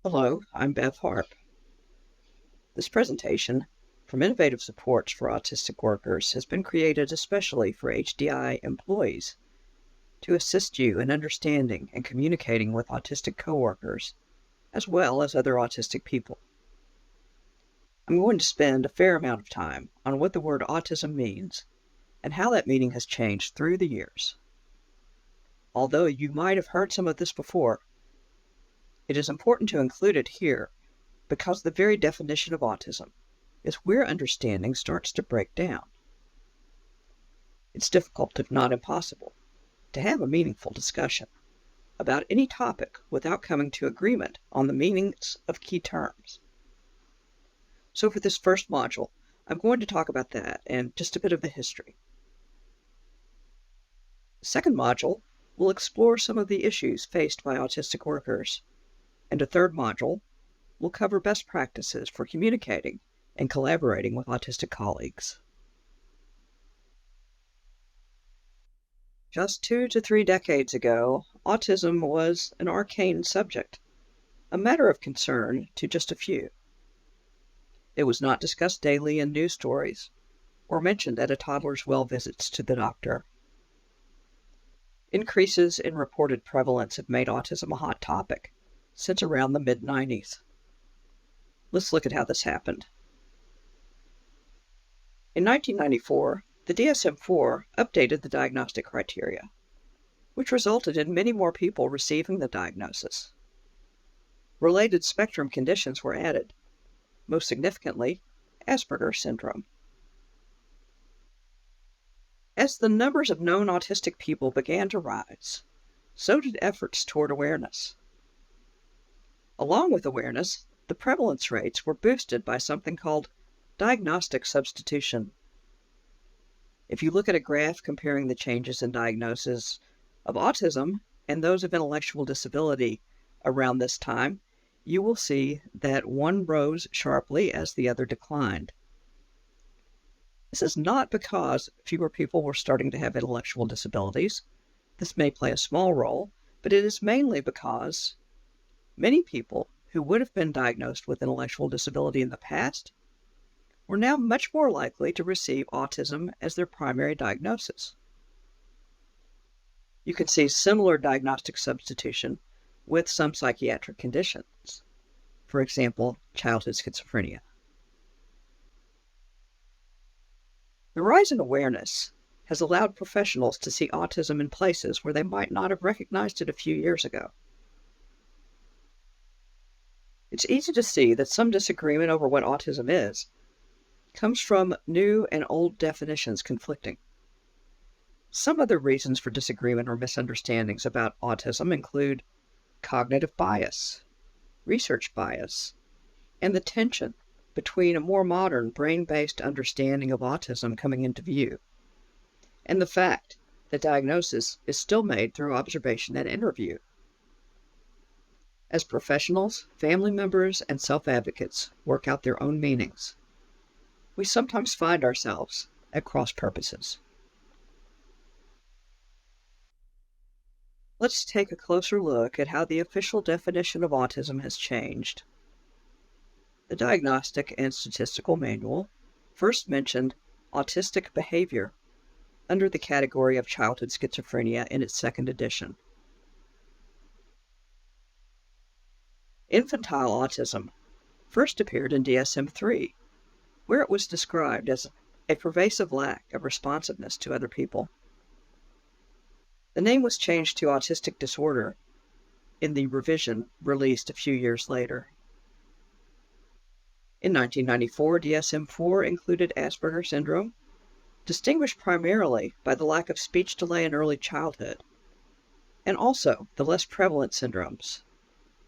Hello, I'm Bev Harp. This presentation from Innovative Supports for Autistic Workers has been created especially for HDI employees to assist you in understanding and communicating with autistic coworkers, as well as other autistic people. I'm going to spend a fair amount of time on what the word autism means and how that meaning has changed through the years. Although you might have heard some of this before, it is important to include it here because the very definition of autism is where understanding starts to break down. It's difficult, if not impossible, to have a meaningful discussion about any topic without coming to agreement on the meanings of key terms. So for this first module, I'm going to talk about that and just a bit of the history. The second module will explore some of the issues faced by autistic workers, and a third module will cover best practices for communicating and collaborating with autistic colleagues. Just 2 to 3 decades ago, autism was an arcane subject, a matter of concern to just a few. It was not discussed daily in news stories or mentioned at a toddler's well visits to the doctor. Increases in reported prevalence have made autism a hot topic since around the mid-90s. Let's look at how this happened. In 1994, the DSM-IV updated the diagnostic criteria, which resulted in many more people receiving the diagnosis. Related spectrum conditions were added, most significantly, Asperger's syndrome. As the numbers of known autistic people began to rise, so did efforts toward awareness. Along with awareness, the prevalence rates were boosted by something called diagnostic substitution. If you look at a graph comparing the changes in diagnosis of autism and those of intellectual disability around this time, you will see that one rose sharply as the other declined. This is not because fewer people were starting to have intellectual disabilities. This may play a small role, but it is mainly because many people who would have been diagnosed with intellectual disability in the past were now much more likely to receive autism as their primary diagnosis. You can see similar diagnostic substitution with some psychiatric conditions, for example, childhood schizophrenia. The rise in awareness has allowed professionals to see autism in places where they might not have recognized it a few years ago. It's easy to see that some disagreement over what autism is comes from new and old definitions conflicting. Some other reasons for disagreement or misunderstandings about autism include cognitive bias, research bias, and the tension between a more modern brain-based understanding of autism coming into view, and the fact that diagnosis is still made through observation and interview. As professionals, family members, and self-advocates work out their own meanings, we sometimes find ourselves at cross purposes. Let's take a closer look at how the official definition of autism has changed. The Diagnostic and Statistical Manual first mentioned autistic behavior under the category of childhood schizophrenia in its second edition. Infantile autism first appeared in DSM-III, where it was described as a pervasive lack of responsiveness to other people. The name was changed to autistic disorder in the revision released a few years later. In 1994, DSM-IV included Asperger's syndrome, distinguished primarily by the lack of speech delay in early childhood, and also the less prevalent syndromes,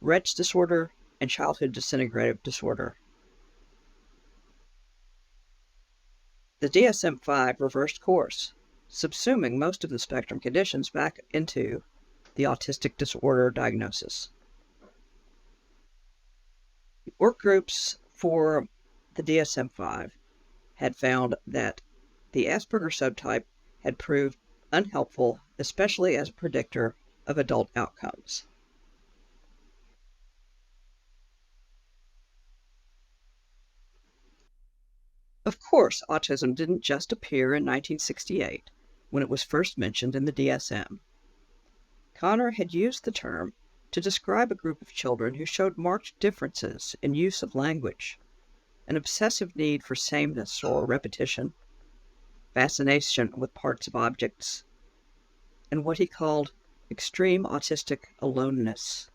Rett's disorder and childhood disintegrative disorder. The DSM-V reversed course, subsuming most of the spectrum conditions back into the autistic disorder diagnosis. Work groups for the DSM-V had found that the Asperger subtype had proved unhelpful, especially as a predictor of adult outcomes. Of course, autism didn't just appear in 1968 when it was first mentioned in the DSM. Connor had used the term to describe a group of children who showed marked differences in use of language, an obsessive need for sameness or repetition, fascination with parts of objects, and what he called extreme autistic aloneness.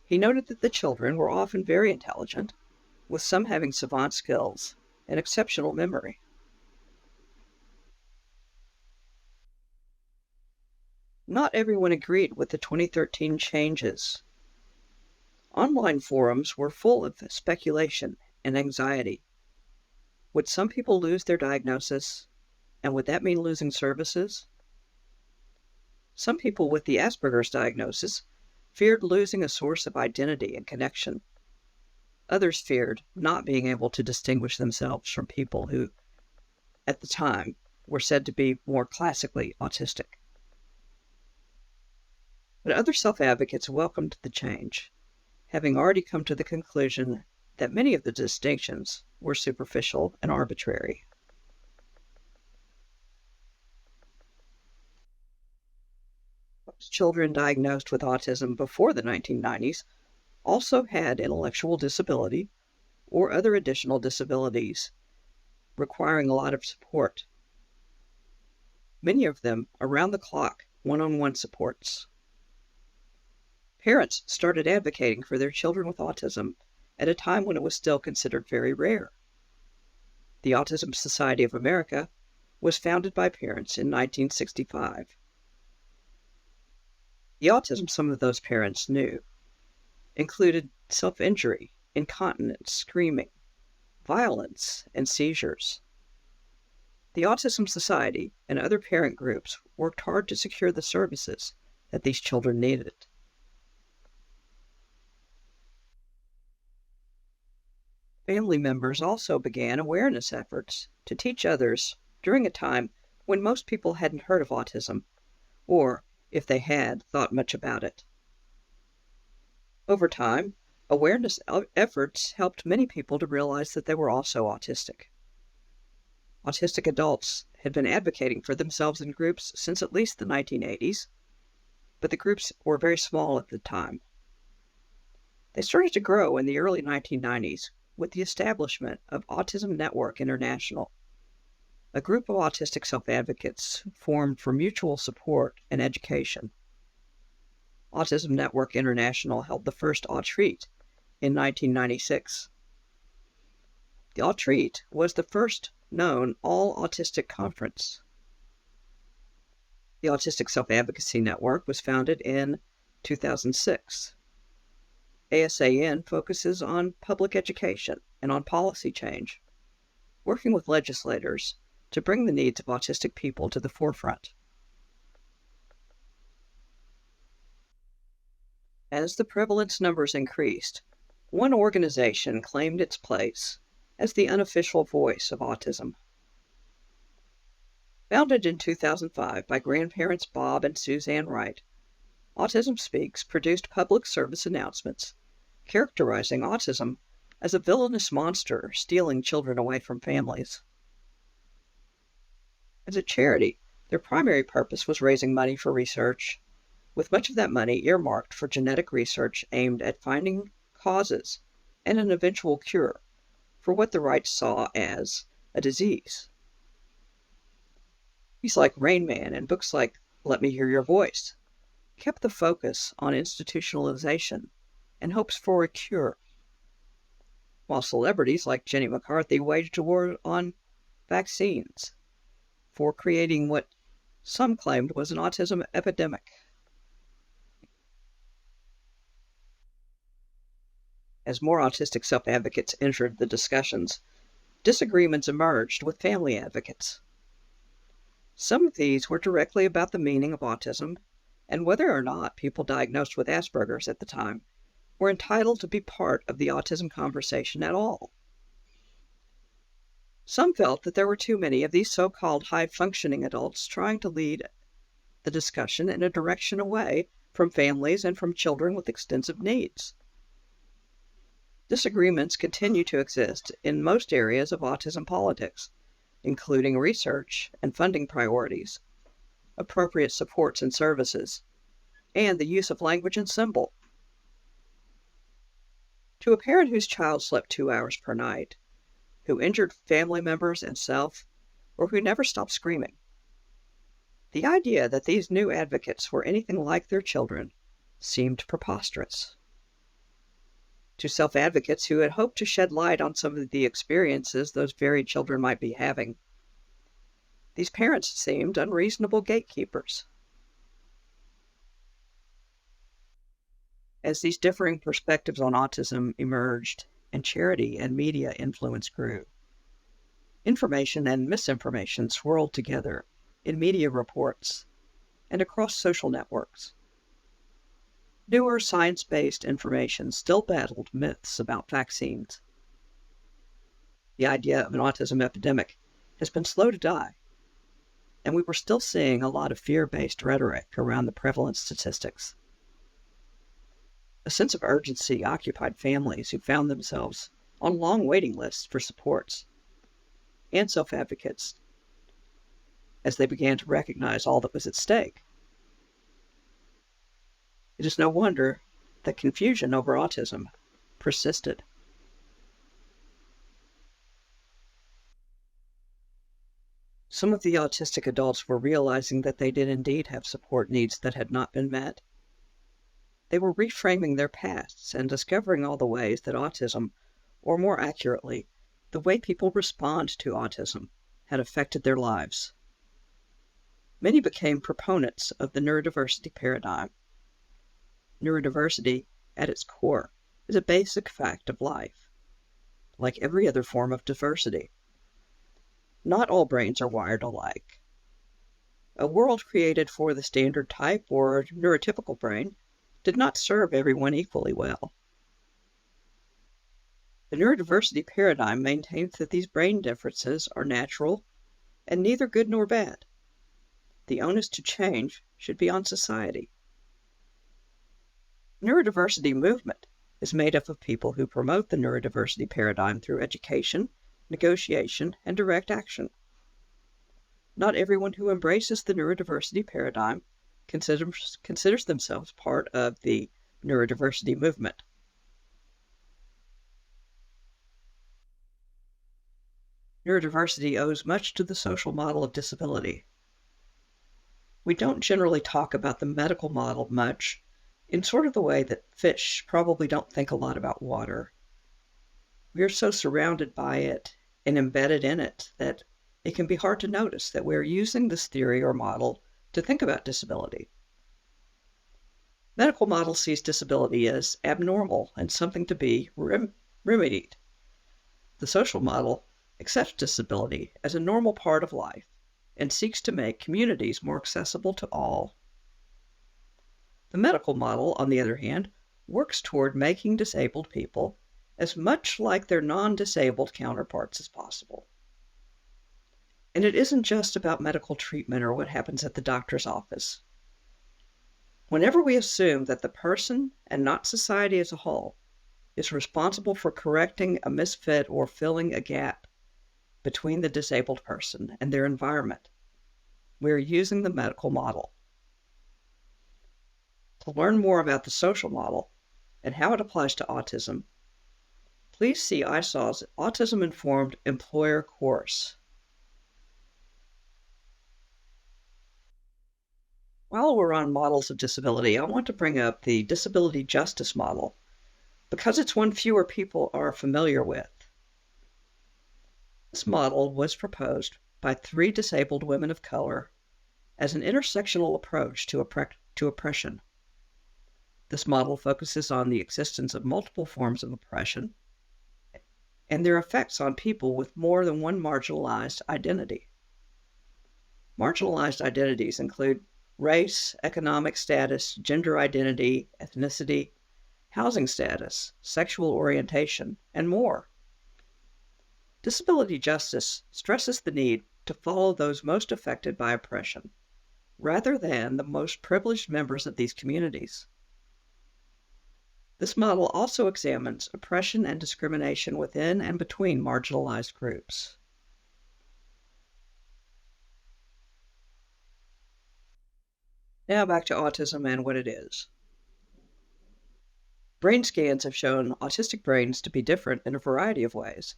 He noted that the children were often very intelligent, with some having savant skills and exceptional memory. Not everyone agreed with the 2013 changes. Online forums were full of speculation and anxiety. Would some people lose their diagnosis, and would that mean losing services? Some people with the Asperger's diagnosis feared losing a source of identity and connection. Others feared not being able to distinguish themselves from people who, at the time, were said to be more classically autistic. But other self-advocates welcomed the change, having already come to the conclusion that many of the distinctions were superficial and arbitrary. Most children diagnosed with autism before the 1990s also had intellectual disability or other additional disabilities requiring a lot of support. Many of them around-the-clock one-on-one supports. Parents started advocating for their children with autism at a time when it was still considered very rare. The Autism Society of America was founded by parents in 1965. The autism some of those parents knew included self-injury, incontinence, screaming, violence, and seizures. The Autism Society and other parent groups worked hard to secure the services that these children needed. Family members also began awareness efforts to teach others during a time when most people hadn't heard of autism, or, if they had, thought much about it. Over time, awareness efforts helped many people to realize that they were also autistic. Autistic adults had been advocating for themselves in groups since at least the 1980s, but the groups were very small at the time. They started to grow in the early 1990s with the establishment of Autism Network International, a group of autistic self-advocates formed for mutual support and education. Autism Network International held the first Autreat in 1996. The Autreat was the first known all-autistic conference. The Autistic Self-Advocacy Network was founded in 2006. ASAN focuses on public education and on policy change, working with legislators to bring the needs of autistic people to the forefront. As the prevalence numbers increased, one organization claimed its place as the unofficial voice of autism. Founded in 2005 by grandparents Bob and Suzanne Wright, Autism Speaks produced public service announcements characterizing autism as a villainous monster stealing children away from families. As a charity, their primary purpose was raising money for research, with much of that money earmarked for genetic research aimed at finding causes and an eventual cure for what the Wrights saw as a disease. Movies like Rain Man and books like Let Me Hear Your Voice kept the focus on institutionalization and hopes for a cure, while celebrities like Jenny McCarthy waged a war on vaccines for creating what some claimed was an autism epidemic. As more autistic self-advocates entered the discussions, disagreements emerged with family advocates. Some of these were directly about the meaning of autism and whether or not people diagnosed with Asperger's at the time were entitled to be part of the autism conversation at all. Some felt that there were too many of these so-called high-functioning adults trying to lead the discussion in a direction away from families and from children with extensive needs. Disagreements continue to exist in most areas of autism politics, including research and funding priorities, appropriate supports and services, and the use of language and symbol. To a parent whose child slept 2 hours per night, who injured family members and self, or who never stopped screaming, the idea that these new advocates were anything like their children seemed preposterous. To self-advocates who had hoped to shed light on some of the experiences those very children might be having, these parents seemed unreasonable gatekeepers. As these differing perspectives on autism emerged and charity and media influence grew, information and misinformation swirled together in media reports and across social networks. Newer science-based information still battled myths about vaccines. The idea of an autism epidemic has been slow to die, and we were still seeing a lot of fear-based rhetoric around the prevalence statistics. A sense of urgency occupied families who found themselves on long waiting lists for supports and self-advocates as they began to recognize all that was at stake. It is no wonder that confusion over autism persisted. Some of the autistic adults were realizing that they did indeed have support needs that had not been met. They were reframing their pasts and discovering all the ways that autism, or more accurately, the way people respond to autism, had affected their lives. Many became proponents of the neurodiversity paradigm. Neurodiversity, at its core, is a basic fact of life, like every other form of diversity. Not all brains are wired alike. A world created for the standard type or neurotypical brain did not serve everyone equally well. The neurodiversity paradigm maintains that these brain differences are natural and neither good nor bad. The onus to change should be on society. The neurodiversity movement is made up of people who promote the neurodiversity paradigm through education, negotiation, and direct action. Not everyone who embraces the neurodiversity paradigm considers themselves part of the neurodiversity movement. Neurodiversity owes much to the social model of disability. We don't generally talk about the medical model much, in sort of the way that fish probably don't think a lot about water. We are so surrounded by it and embedded in it that it can be hard to notice that we're using this theory or model to think about disability. Medical model sees disability as abnormal and something to be remedied. The social model accepts disability as a normal part of life and seeks to make communities more accessible to all. The medical model, on the other hand, works toward making disabled people as much like their non-disabled counterparts as possible. And it isn't just about medical treatment or what happens at the doctor's office. Whenever we assume that the person, and not society as a whole, is responsible for correcting a misfit or filling a gap between the disabled person and their environment, we are using the medical model. To learn more about the social model and how it applies to autism, please see ISAW's Autism-Informed Employer course. While we're on models of disability, I want to bring up the disability justice model because it's one fewer people are familiar with. This model was proposed by 3 disabled women of color as an intersectional approach to oppression. This model focuses on the existence of multiple forms of oppression and their effects on people with more than one marginalized identity. Marginalized identities include race, economic status, gender identity, ethnicity, housing status, sexual orientation, and more. Disability justice stresses the need to follow those most affected by oppression, rather than the most privileged members of these communities. This model also examines oppression and discrimination within and between marginalized groups. Now back to autism and what it is. Brain scans have shown autistic brains to be different in a variety of ways.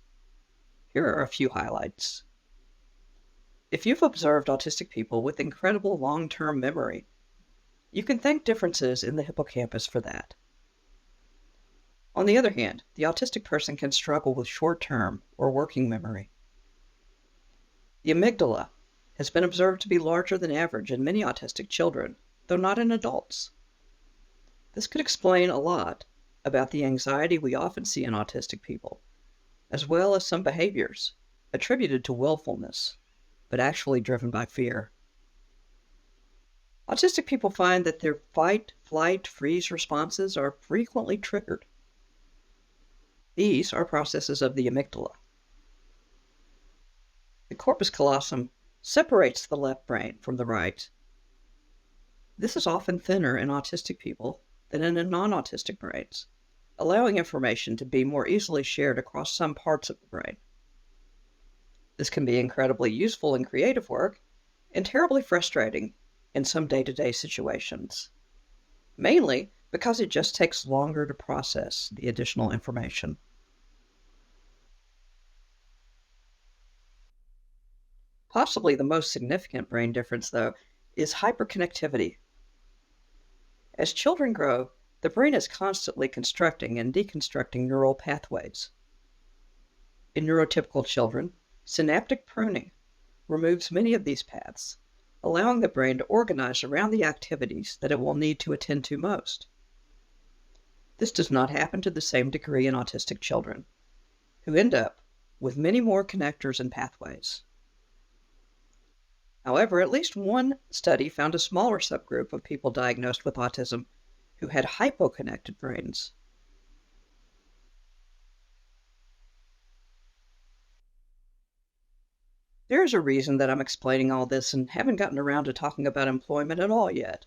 Here are a few highlights. If you've observed autistic people with incredible long-term memory, you can thank differences in the hippocampus for that. On the other hand, the autistic person can struggle with short-term or working memory. The amygdala has been observed to be larger than average in many autistic children, though not in adults. This could explain a lot about the anxiety we often see in autistic people, as well as some behaviors attributed to willfulness, but actually driven by fear. Autistic people find that their fight, flight, freeze responses are frequently triggered. These are processes of the amygdala. The corpus callosum separates the left brain from the right. This is often thinner in autistic people than in non-autistic brains, allowing information to be more easily shared across some parts of the brain. This can be incredibly useful in creative work and terribly frustrating in some day-to-day situations, mainly because it just takes longer to process the additional information. Possibly the most significant brain difference, though, is hyperconnectivity. As children grow, the brain is constantly constructing and deconstructing neural pathways. In neurotypical children, synaptic pruning removes many of these paths, allowing the brain to organize around the activities that it will need to attend to most. This does not happen to the same degree in autistic children, who end up with many more connectors and pathways. However, at least one study found a smaller subgroup of people diagnosed with autism who had hypoconnected brains. There is a reason that I'm explaining all this and haven't gotten around to talking about employment at all yet.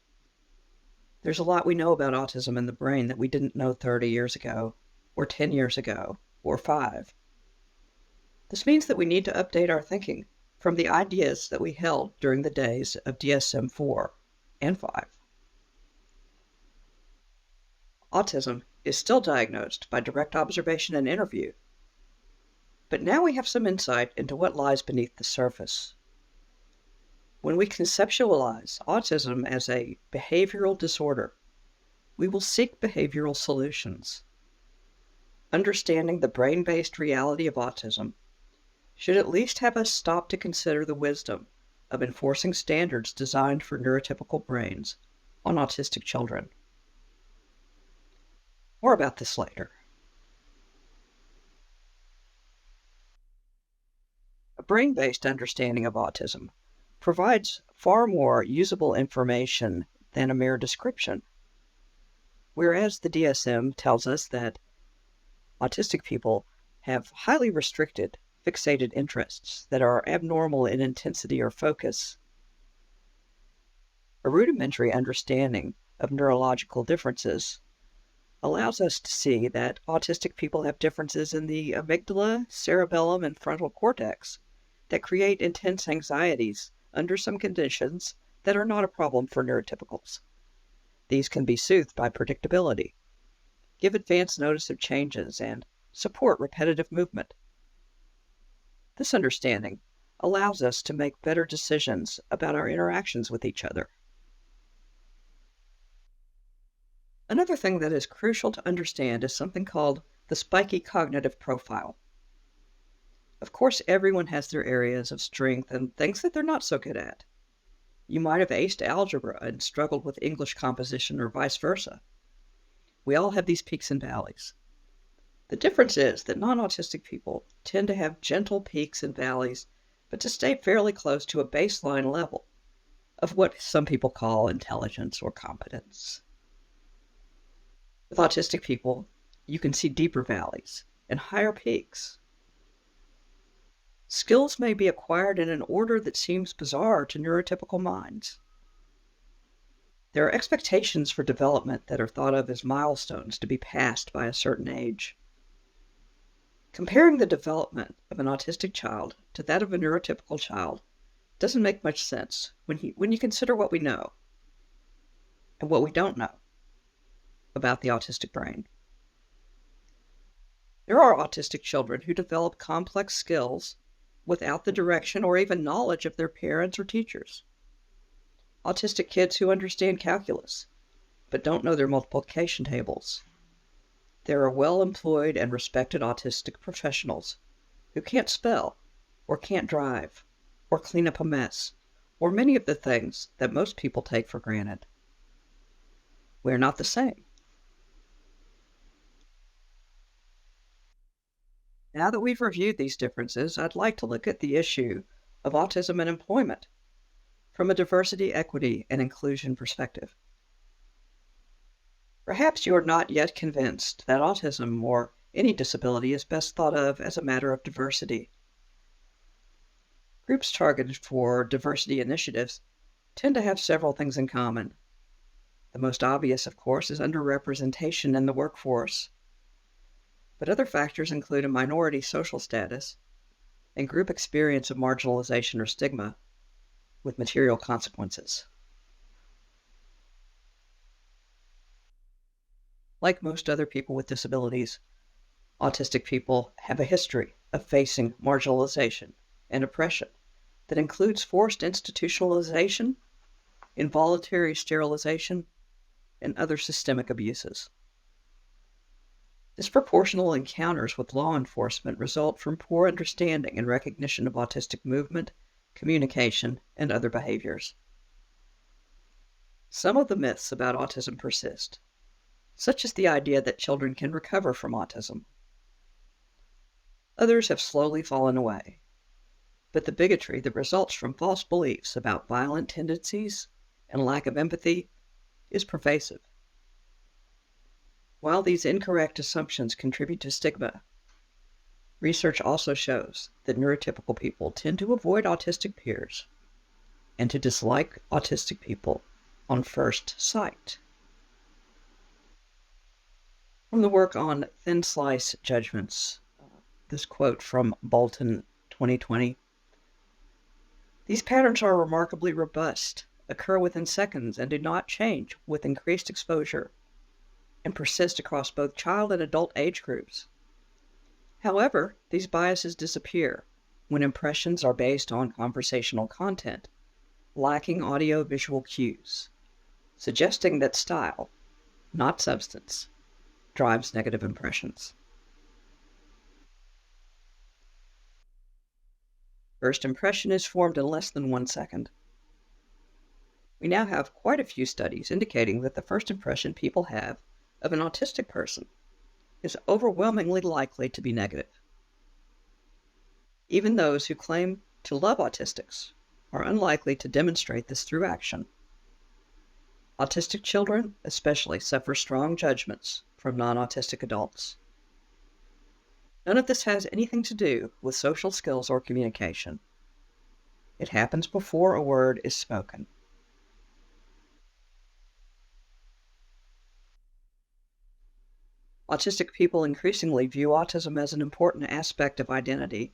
There's a lot we know about autism in the brain that we didn't know 30 years ago, or 10 years ago, or 5. This means that we need to update our thinking from the ideas that we held during the days of DSM-4 and 5. Autism is still diagnosed by direct observation and interview, but now we have some insight into what lies beneath the surface. When we conceptualize autism as a behavioral disorder, we will seek behavioral solutions. Understanding the brain-based reality of autism should at least have us stop to consider the wisdom of enforcing standards designed for neurotypical brains on autistic children. More about this later. A brain-based understanding of autism provides far more usable information than a mere description. Whereas the DSM tells us that autistic people have highly restricted, fixated interests that are abnormal in intensity or focus, a rudimentary understanding of neurological differences allows us to see that autistic people have differences in the amygdala, cerebellum, and frontal cortex that create intense anxieties under some conditions that are not a problem for neurotypicals. These can be soothed by predictability, give advance notice of changes, and support repetitive movement. This understanding allows us to make better decisions about our interactions with each other. Another thing that is crucial to understand is something called the spiky cognitive profile. Of course, everyone has their areas of strength and things that they're not so good at. You might have aced algebra and struggled with English composition or vice versa. We all have these peaks and valleys. The difference is that non-autistic people tend to have gentle peaks and valleys, but to stay fairly close to a baseline level of what some people call intelligence or competence. With autistic people, you can see deeper valleys and higher peaks. Skills may be acquired in an order that seems bizarre to neurotypical minds. There are expectations for development that are thought of as milestones to be passed by a certain age. Comparing the development of an autistic child to that of a neurotypical child doesn't make much sense when you consider what we know and what we don't know about the autistic brain. There are autistic children who develop complex skills without the direction or even knowledge of their parents or teachers. Autistic kids who understand calculus but don't know their multiplication tables. There are well-employed and respected autistic professionals who can't spell, or can't drive, or clean up a mess, or many of the things that most people take for granted. We're not the same. Now that we've reviewed these differences, I'd like to look at the issue of autism and employment from a diversity, equity, and inclusion perspective. Perhaps you are not yet convinced that autism or any disability is best thought of as a matter of diversity. Groups targeted for diversity initiatives tend to have several things in common. The most obvious, of course, is underrepresentation in the workforce. But other factors include a minority social status and group experience of marginalization or stigma with material consequences. Like most other people with disabilities, autistic people have a history of facing marginalization and oppression that includes forced institutionalization, involuntary sterilization, and other systemic abuses. Disproportional encounters with law enforcement result from poor understanding and recognition of autistic movement, communication, and other behaviors. Some of the myths about autism persist, such as the idea that children can recover from autism. Others have slowly fallen away, but the bigotry that results from false beliefs about violent tendencies and lack of empathy is pervasive. While these incorrect assumptions contribute to stigma, research also shows that neurotypical people tend to avoid autistic peers and to dislike autistic people on first sight. From the work on thin slice judgments, this quote from Bolton 2020, "These patterns are remarkably robust, occur within seconds, and do not change with increased exposure, and persist across both child and adult age groups. However, these biases disappear when impressions are based on conversational content, lacking audio-visual cues, suggesting that style, not substance, drives negative impressions." First impression is formed in less than 1 second. We now have quite a few studies indicating that the first impression people have of an autistic person is overwhelmingly likely to be negative. Even those who claim to love autistics are unlikely to demonstrate this through action. Autistic children especially suffer strong judgments from non-autistic adults. None of this has anything to do with social skills or communication. It happens before a word is spoken. Autistic people increasingly view autism as an important aspect of identity.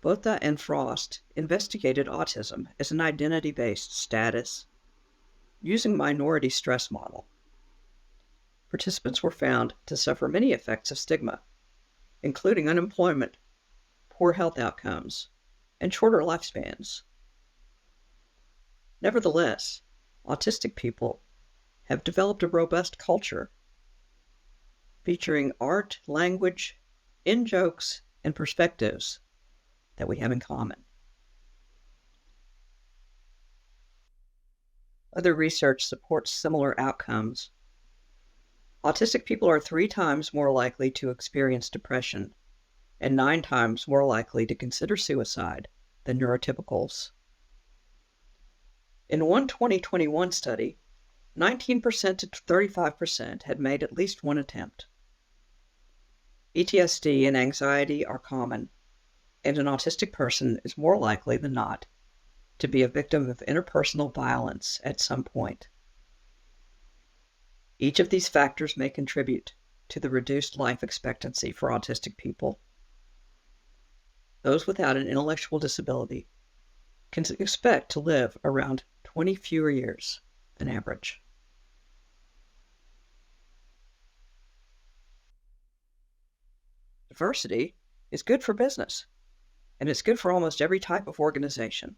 Botha and Frost investigated autism as an identity-based status using minority stress model. Participants were found to suffer many effects of stigma, including unemployment, poor health outcomes, and shorter lifespans. Nevertheless, autistic people have developed a robust culture featuring art, language, in-jokes, and perspectives that we have in common. Other research supports similar outcomes. Autistic people are 3 times more likely to experience depression and 9 times more likely to consider suicide than neurotypicals. In one 2021 study, 19% to 35% had made at least one attempt. PTSD and anxiety are common, and an autistic person is more likely than not to be a victim of interpersonal violence at some point Each of these factors may contribute to the reduced life expectancy for autistic people. Those without an intellectual disability can expect to live around 20 fewer years than average. Diversity is good for business, and it's good for almost every type of organization.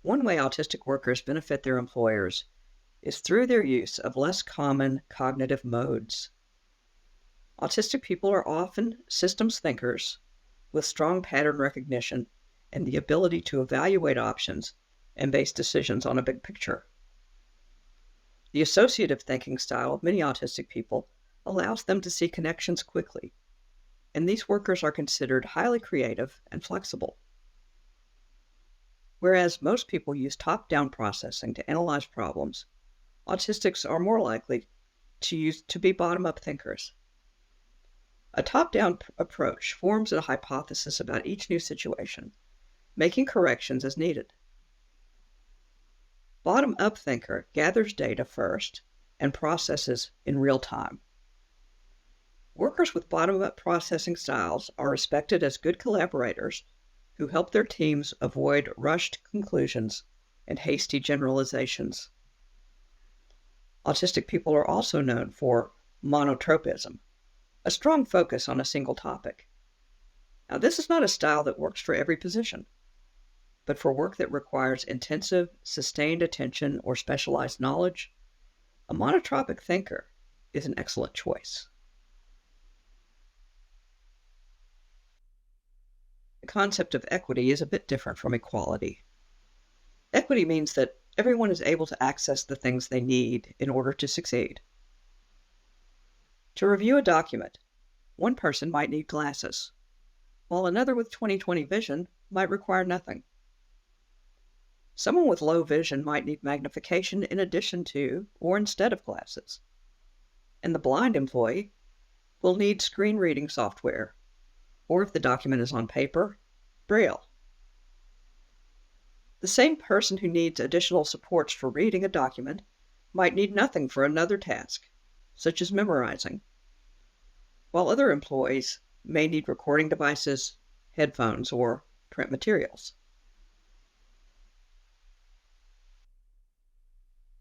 One way autistic workers benefit their employers is through their use of less common cognitive modes. Autistic people are often systems thinkers with strong pattern recognition and the ability to evaluate options and base decisions on a big picture. The associative thinking style of many autistic people allows them to see connections quickly, and these workers are considered highly creative and flexible. Whereas most people use top-down processing to analyze problems, autistics are more likely to be bottom-up thinkers. A top-down approach forms a hypothesis about each new situation, making corrections as needed. Bottom-up thinker gathers data first and processes in real time. Workers with bottom-up processing styles are respected as good collaborators who help their teams avoid rushed conclusions and hasty generalizations. Autistic people are also known for monotropism, a strong focus on a single topic. Now, this is not a style that works for every position, but for work that requires intensive, sustained attention or specialized knowledge, a monotropic thinker is an excellent choice. The concept of equity is a bit different from equality. Equity means that everyone is able to access the things they need in order to succeed. To review a document, one person might need glasses, while another with 20/20 vision might require nothing. Someone with low vision might need magnification in addition to or instead of glasses, and the blind employee will need screen reading software, or if the document is on paper, Braille. The same person who needs additional supports for reading a document might need nothing for another task, such as memorizing, while other employees may need recording devices, headphones, or print materials.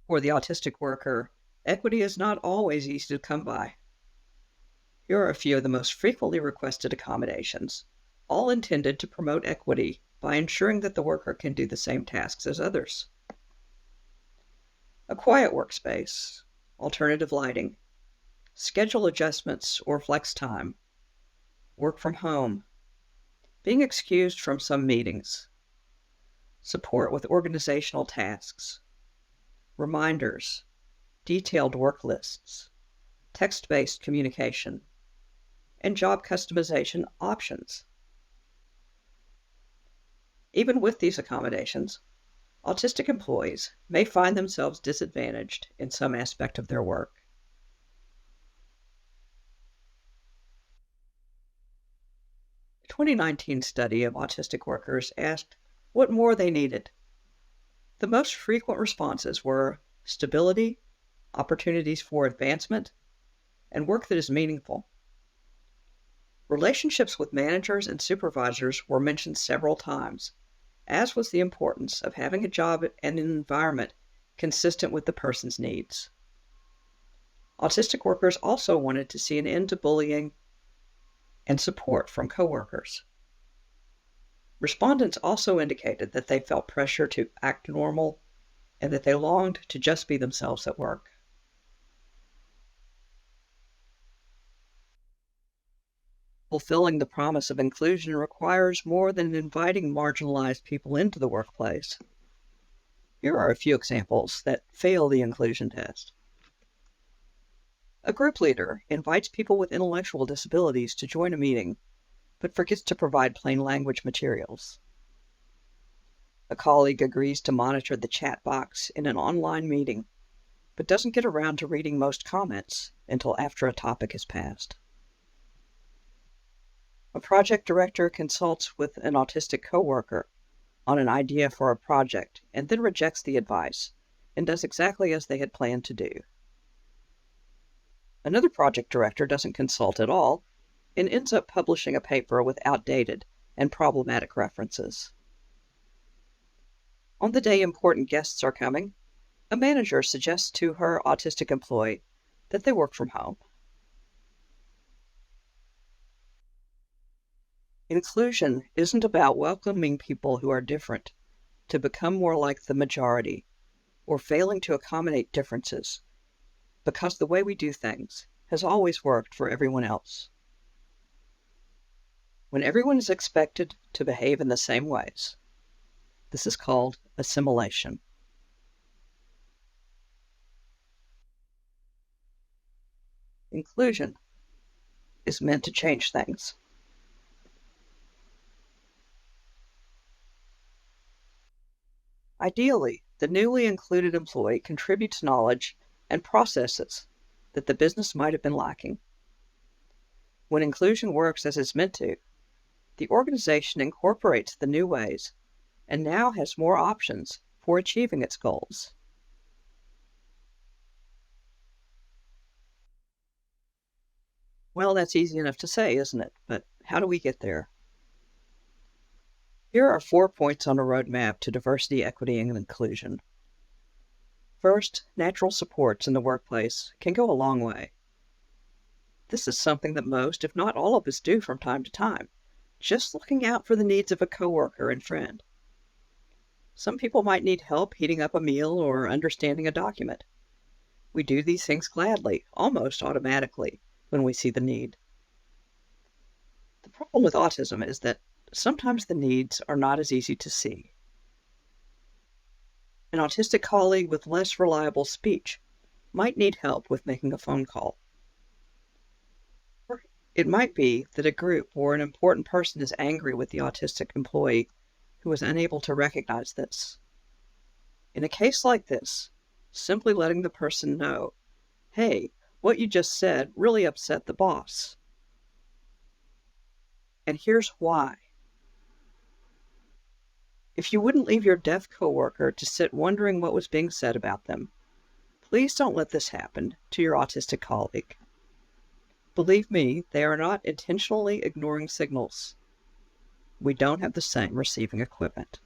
For the autistic worker, equity is not always easy to come by. Here are a few of the most frequently requested accommodations, all intended to promote equity by ensuring that the worker can do the same tasks as others. A quiet workspace, alternative lighting, schedule adjustments or flex time, work from home, being excused from some meetings, support with organizational tasks, reminders, detailed work lists, text-based communication, and job customization options. Even with these accommodations, autistic employees may find themselves disadvantaged in some aspect of their work. A 2019 study of autistic workers asked what more they needed. The most frequent responses were stability, opportunities for advancement, and work that is meaningful. Relationships with managers and supervisors were mentioned several times, as was the importance of having a job and an environment consistent with the person's needs. Autistic workers also wanted to see an end to bullying and support from coworkers. Respondents also indicated that they felt pressure to act normal and that they longed to just be themselves at work. Fulfilling the promise of inclusion requires more than inviting marginalized people into the workplace. Here are a few examples that fail the inclusion test. A group leader invites people with intellectual disabilities to join a meeting, but forgets to provide plain language materials. A colleague agrees to monitor the chat box in an online meeting, but doesn't get around to reading most comments until after a topic has passed. A project director consults with an autistic coworker on an idea for a project and then rejects the advice and does exactly as they had planned to do. Another project director doesn't consult at all and ends up publishing a paper with outdated and problematic references. On the day important guests are coming, a manager suggests to her autistic employee that they work from home. Inclusion isn't about welcoming people who are different to become more like the majority or failing to accommodate differences, because the way we do things has always worked for everyone else. When everyone is expected to behave in the same ways, this is called assimilation. Inclusion is meant to change things. Ideally, the newly included employee contributes knowledge and processes that the business might have been lacking. When inclusion works as it's meant to, the organization incorporates the new ways and now has more options for achieving its goals. Well, that's easy enough to say, isn't it? But how do we get there? Here are 4 points on a roadmap to diversity, equity, and inclusion. First, natural supports in the workplace can go a long way. This is something that most, if not all of us, do from time to time, just looking out for the needs of a coworker and friend. Some people might need help heating up a meal or understanding a document. We do these things gladly, almost automatically, when we see the need. The problem with autism is that sometimes the needs are not as easy to see. An autistic colleague with less reliable speech might need help with making a phone call. Or it might be that a group or an important person is angry with the autistic employee who is unable to recognize this. In a case like this, simply letting the person know, hey, what you just said really upset the boss. And here's why. If you wouldn't leave your deaf coworker to sit wondering what was being said about them, please don't let this happen to your autistic colleague. Believe me, they are not intentionally ignoring signals. We don't have the same receiving equipment.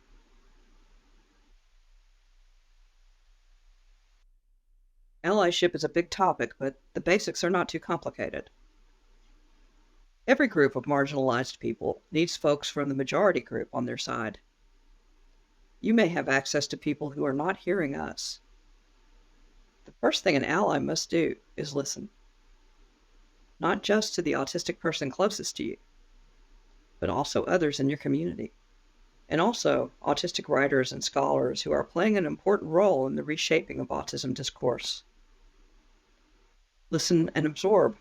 Allyship is a big topic, but the basics are not too complicated. Every group of marginalized people needs folks from the majority group on their side. You may have access to people who are not hearing us. The first thing an ally must do is listen. Not just to the autistic person closest to you, but also others in your community. And also autistic writers and scholars who are playing an important role in the reshaping of autism discourse. Listen and absorb.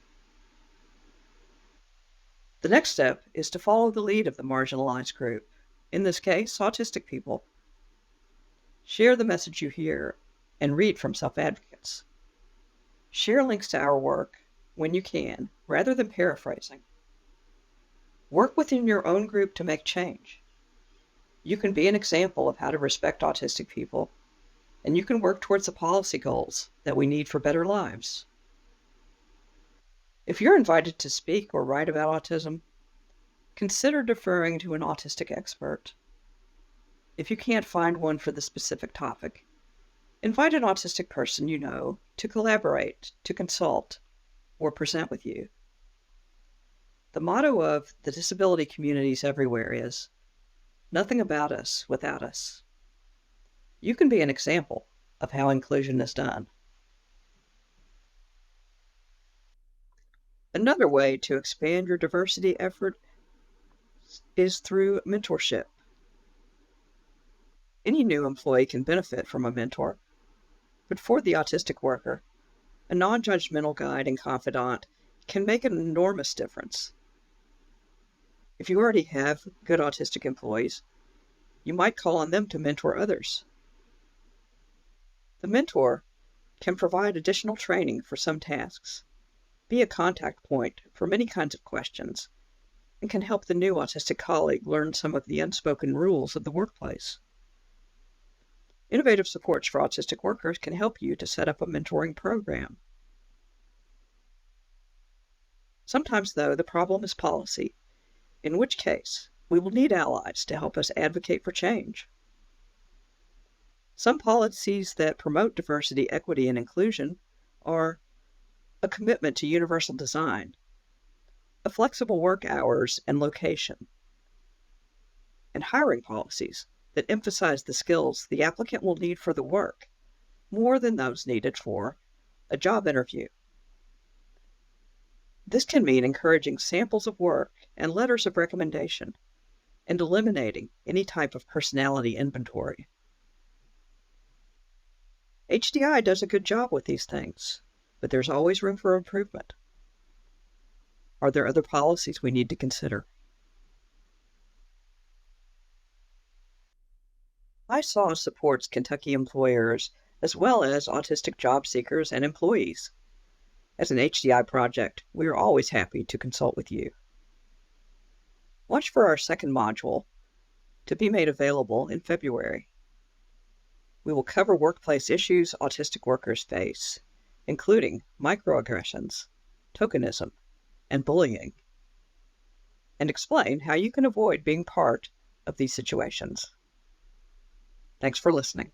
The next step is to follow the lead of the marginalized group, in this case, autistic people. Share the message you hear and read from self-advocates. Share links to our work when you can, rather than paraphrasing. Work within your own group to make change. You can be an example of how to respect autistic people, and you can work towards the policy goals that we need for better lives. If you're invited to speak or write about autism, consider deferring to an autistic expert. If you can't find one for the specific topic, invite an autistic person you know to collaborate, to consult, or present with you. The motto of the disability communities everywhere is, nothing about us without us. You can be an example of how inclusion is done. Another way to expand your diversity effort is through mentorship. Any new employee can benefit from a mentor, but for the autistic worker, a non-judgmental guide and confidant can make an enormous difference. If you already have good autistic employees, you might call on them to mentor others. The mentor can provide additional training for some tasks, be a contact point for many kinds of questions, and can help the new autistic colleague learn some of the unspoken rules of the workplace. Innovative Supports for Autistic Workers can help you to set up a mentoring program. Sometimes, though, the problem is policy, in which case we will need allies to help us advocate for change. Some policies that promote diversity, equity, and inclusion are a commitment to universal design, a flexible work hours and location, and hiring policies that emphasize the skills the applicant will need for the work more than those needed for a job interview. This can mean encouraging samples of work and letters of recommendation and eliminating any type of personality inventory. HDI does a good job with these things, but there's always room for improvement. Are there other policies we need to consider? ISAW supports Kentucky employers as well as autistic job seekers and employees. As an HDI project, we are always happy to consult with you. Watch for our second module to be made available in February. We will cover workplace issues autistic workers face, including microaggressions, tokenism, and bullying, and explain how you can avoid being part of these situations. Thanks for listening.